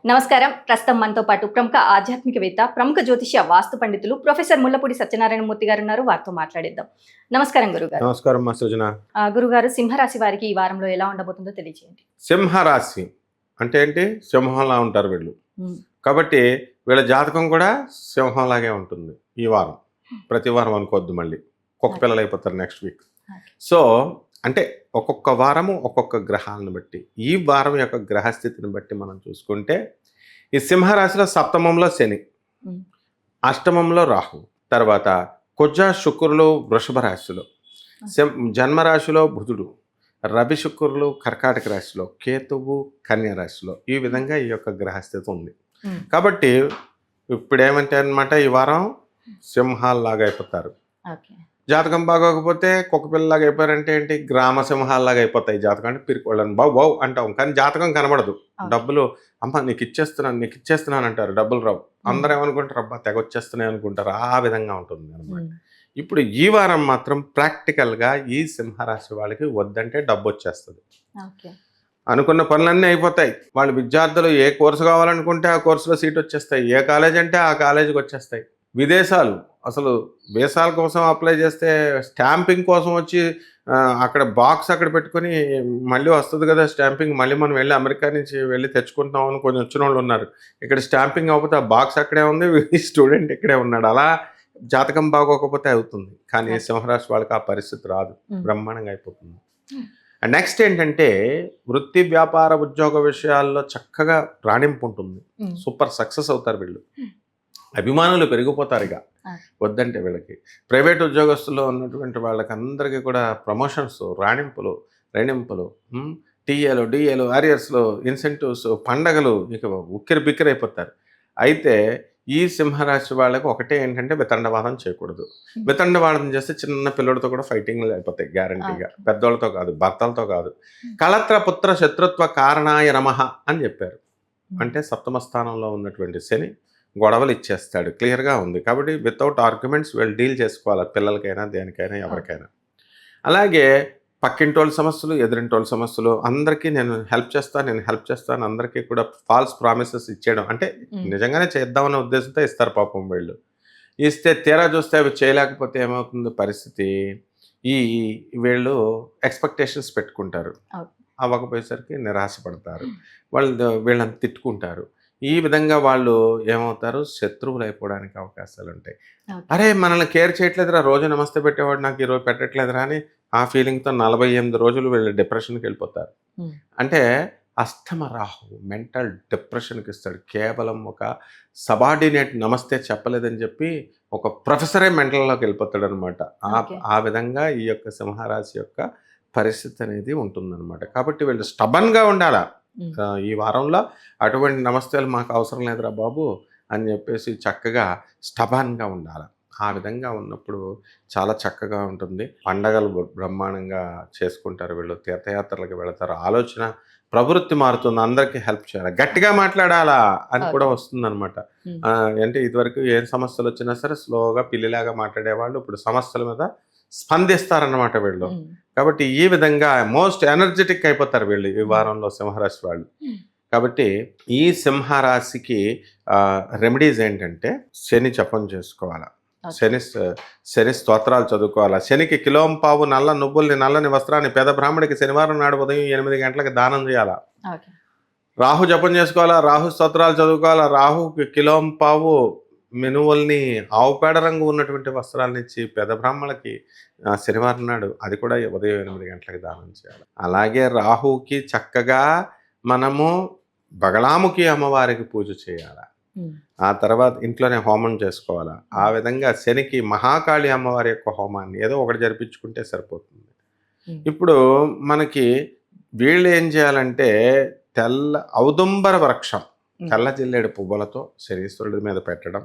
నమస్కారం. ప్రస్తుతం మనతో పాటు ప్రముఖ ఆధ్యాత్మికవేత్త, ప్రముఖ జ్యోతిష్య వాస్తు పండితులు ప్రొఫెసర్ ముల్లపూడి సత్యనారాయణ మూర్తి గారు ఉన్నారు. వారితో మాట్లాడిద్దాం. నమస్కారం గురుగారు. నమస్కారం మా సృజన. గురుగారు, సింహరాశి వారికి ఈ వారంలో ఎలా ఉండబోతుందో తెలియజేయండి. సింహరాశి అంటే ఏంటి? సింహంలా ఉంటారు వీళ్ళు. కాబట్టి వీళ్ళ జాతకం కూడా సింహంలాగే ఉంటుంది ఈ వారం. ప్రతి వారం అనుకోవద్దు, మళ్ళీ కుక్క పిల్లలు అయిపోతారు నెక్స్ట్ వీక్. సో అంటే ఒక్కొక్క వారము ఒక్కొక్క గ్రహాలను బట్టి, ఈ వారం యొక్క గ్రహస్థితిని బట్టి మనం చూసుకుంటే, ఈ సింహరాశిలో సప్తమంలో శని, అష్టమంలో రాహు, తర్వాత కుజ శుక్రులు వృషభ రాశిలో, జన్మరాశిలో బుధుడు, రవి శుక్రులు కర్కాటక రాశిలో, కేతువు కన్యా రాశిలో, ఈ విధంగా ఈ యొక్క గ్రహస్థితి ఉంది. కాబట్టి ఇప్పుడు ఏమంటే అనమాట, ఈ వారం సింహాల్లాగా అయిపోతారు. జాతకం బాగోకపోతే కుక్క పిల్లలాగా అయిపోయారంటే ఏంటి? గ్రామ సింహాల్లాగా అయిపోతాయి జాతకం. అంటే పిరికోళ్ళని బావు బావు అంటాం, కానీ జాతకం కనబడదు. డబ్బులు అమ్మ నీకు ఇచ్చేస్తున్నాను అంటారు, డబ్బులు రావు. అందరూ ఏమనుకుంటారు? అబ్బా తెగొచ్చేస్తున్నాయి అనుకుంటారు. ఆ విధంగా ఉంటుంది అనమాట. ఇప్పుడు ఈ వారం మాత్రం ప్రాక్టికల్గా ఈ సింహరాశి వాళ్ళకి వద్దంటే డబ్బు వచ్చేస్తుంది. అనుకున్న పనులన్నీ అయిపోతాయి. వాళ్ళు విద్యార్థులు ఏ కోర్సు కావాలనుకుంటే ఆ కోర్సులో సీట్ వచ్చేస్తాయి. ఏ కాలేజ్ అంటే ఆ కాలేజీకి వచ్చేస్తాయి. విదేశాలు, అసలు వీసాల కోసం అప్లై చేస్తే స్టాంపింగ్ కోసం వచ్చి అక్కడ బాక్స్ అక్కడ పెట్టుకొని మళ్ళీ వస్తుంది కదా స్టాంపింగ్, మళ్ళీ మనం వెళ్ళి అమెరికా నుంచి వెళ్ళి తెచ్చుకుంటాం అని కొంచెం వచ్చిన వాళ్ళు ఉన్నారు. ఇక్కడ స్టాంపింగ్ అవ్వకపోతే ఆ బాక్స్ అక్కడే ఉంది, స్టూడెంట్ ఇక్కడే ఉన్నాడు. అలా జాతకం బాగోకపోతే అవుతుంది. కానీ సింహరాశి వాళ్ళకి ఆ పరిస్థితి రాదు, బ్రహ్మాండంగా అయిపోతుంది. నెక్స్ట్ ఏంటంటే, వృత్తి వ్యాపార ఉద్యోగ విషయాల్లో చక్కగా రాణింపు ఉంటుంది. సూపర్ సక్సెస్ అవుతారు వీళ్ళు. అభిమానులు పెరిగిపోతారు. ఇక వద్దంటే వీళ్ళకి ప్రైవేట్ ఉద్యోగస్తుల్లో ఉన్నటువంటి వాళ్ళకి అందరికీ కూడా ప్రమోషన్స్, రాణింపులు, టీఏలు, డిఏలు, ఆరియర్స్లు, ఇన్సెంటివ్స్, పండగలు, ఇక ఉక్కిరి బిక్కిరి అయిపోతారు. అయితే ఈ సింహరాశి వాళ్ళకి ఒకటే ఏంటంటే, వితండవాదం చేయకూడదు. వితండవాదం చేస్తే చిన్న పిల్లలతో కూడా ఫైటింగ్లు అయిపోతాయి గ్యారంటీగా. పెద్దోళ్ళతో కాదు, భర్తలతో కాదు. కళత్ర పుత్ర శత్రుత్వ కారణాయ నమః అని చెప్పారు. అంటే సప్తమ స్థానంలో ఉన్నటువంటి శని గొడవలు ఇచ్చేస్తాడు, క్లియర్గా ఉంది. కాబట్టి వితౌట్ ఆర్గ్యుమెంట్స్ వీళ్ళు డీల్ చేసుకోవాలి, పిల్లలకైనా దేనికైనా ఎవరికైనా. అలాగే పక్కింటోళ్ళ సమస్యలు, ఎదురింటోళ్ళ సమస్యలు, అందరికీ నేను హెల్ప్ చేస్తాను అందరికీ కూడా ఫాల్స్ ప్రామిసెస్ ఇచ్చేయడం. అంటే నిజంగానే చేద్దామనే ఉద్దేశంతో ఇస్తారు పాపం వీళ్ళు. ఇస్తే తీరా చూస్తే అవి చేయలేకపోతే ఏమవుతుంది పరిస్థితి? ఈ వీళ్ళు ఎక్స్పెక్టేషన్స్ పెట్టుకుంటారు, అవ్వకపోయేసరికి నిరాశపడతారు, వీళ్ళని తిట్టుకుంటారు. ఈ విధంగా వాళ్ళు ఏమవుతారు? శత్రువులు అయిపోవడానికి అవకాశాలు ఉంటాయి. అరే మనల్ని కేర్ చేయట్లేదురా, రోజు నమస్తే పెట్టేవాడు నాకు ఈరోజు పెట్టట్లేదురా అని ఆ ఫీలింగ్తో 48 రోజులు వీళ్ళు డిప్రెషన్కి వెళ్ళిపోతారు. అంటే అష్టమ రాహు మెంటల్ డిప్రెషన్కి ఇస్తాడు. కేవలం ఒక సబార్డినేట్ నమస్తే చెప్పలేదని చెప్పి ఒక ప్రొఫెసరే మెంటల్లోకి వెళ్ళిపోతాడు అనమాట. ఆ విధంగా ఈ యొక్క సింహరాశి యొక్క పరిస్థితి అనేది ఉంటుందన్నమాట. కాబట్టి వీళ్ళు స్టబన్గా ఉండాలా. ఈ వారంలో అటువంటి నమస్తేలు మాకు అవసరం లేదురా బాబు అని చెప్పేసి చక్కగా స్టబాన్గా ఉండాలి. ఆ విధంగా ఉన్నప్పుడు చాలా చక్కగా ఉంటుంది. పండగలు బ్రహ్మాండంగా చేసుకుంటారు వీళ్ళు, తీర్థయాత్రలకు వెళతారు. ఆలోచన ప్రవృత్తి మారుతుంది, అందరికీ హెల్ప్ చేయాలి, గట్టిగా మాట్లాడాలా అని కూడా వస్తుంది అనమాట. అంటే ఇదివరకు ఏ సమస్యలు వచ్చినా సరే స్లోగా పిల్లిలాగా మాట్లాడేవాళ్ళు ఇప్పుడు సమస్యల మీద స్పందిస్తారన్నమాట వీళ్ళు. కాబట్టి ఈ విధంగా మోస్ట్ ఎనర్జెటిక్ అయిపోతారు వీళ్ళు ఈ వారంలో సింహరాశి వాళ్ళు. కాబట్టి ఈ సింహరాశికి రెమెడీస్ ఏంటంటే, శని జపం చేసుకోవాలా, శని స్తోత్రాలు చదువుకోవాలా, శనికి కిలోంపావు నల్ల నువ్వుల్ని నల్లని వస్త్రాన్ని పేద బ్రాహ్మడికి శనివారం నాడు ఉదయం 8 గంటలకు దానం చేయాలా. రాహు జపం చేసుకోవాలా, రాహు స్తోత్రాలు చదువుకోవాలా, రాహుకి కిలోంపావు మినువుల్ని ఆవు పేడ రంగు ఉన్నటువంటి వస్త్రాలను ఇచ్చి పేద బ్రాహ్మణులకి శనివారం నాడు అది కూడా ఉదయం 8 గంటలకు దానం చేయాలి. అలాగే రాహుకి చక్కగా మనము బగళాముఖి అమ్మవారికి పూజ చేయాలి. ఆ తర్వాత ఇంట్లోనే హోమం చేసుకోవాలా. ఆ విధంగా శనికి మహాకాళి అమ్మవారి యొక్క హోమాన్ని ఏదో ఒకటి జరిపించుకుంటే సరిపోతుంది. ఇప్పుడు మనకి వీళ్ళు ఏం చేయాలంటే, ఔదుంబర వృక్షం, తెల్ల జిల్లేడు పువ్వులతో శనీశ్వరుడి మీద పెట్టడం,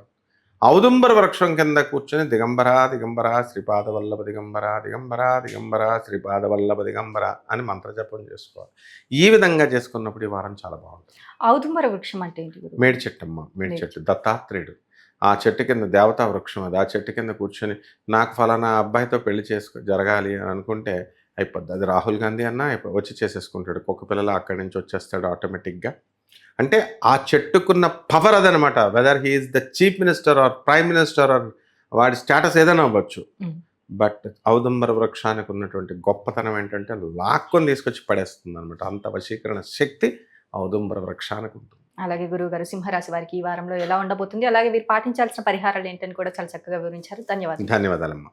ఔదుంబర వృక్షం కింద కూర్చొని దిగంబర దిగంబర శ్రీపాదవల్లభ దిగంబర దిగంబర దిగంబర శ్రీపాదవల్లభ దిగంబర అని మంత్రజపం చేసుకోవాలి. ఈ విధంగా చేసుకున్నప్పుడు ఈ వారం చాలా బాగుంటుంది. ఔదుంబర వృక్షం అంటే ఏంటి? మేడి చెట్టమ్మ, మేడి చెట్టు, దత్తాత్రేయుడు ఆ చెట్టు కింద, దేవతా వృక్షం అది. ఆ చెట్టు కింద కూర్చొని నాకు ఫలానా అబ్బాయితో పెళ్లి జరగాలి అని అనుకుంటే అయిపోద్ది. అది రాహుల్ గాంధీ అన్న వచ్చి చేసేసుకుంటాడు. కుక్క పిల్లలు అక్కడి నుంచి వచ్చేస్తాడు ఆటోమేటిక్గా. అంటే ఆ చెట్టుకున్న పవర్ అదనమాట. Whether he is the chief minister or prime minister or వాడి స్టేటస్ ఏదైనా అవ్వచ్చు. Mm. బట్ ఔదుంబర వృక్షానికి ఉన్నటువంటి గొప్పతనం ఏంటంటే లాక్కొని తీసుకొచ్చి పడేస్తుంది అనమాట. అంత వశీకరణ శక్తి ఔదుంబర వృక్షానికి ఉంటుంది. అలాగే గురువు గారు, సింహరాశి వారికి ఈ వారంలో ఎలా ఉండబోతుంది, అలాగే వీరు పాటించాల్సిన పరిహారాలు ఏంటని కూడా చాలా చక్కగా వివరించారు. ధన్యవాదాలు. ధన్యవాదాలమ్మా.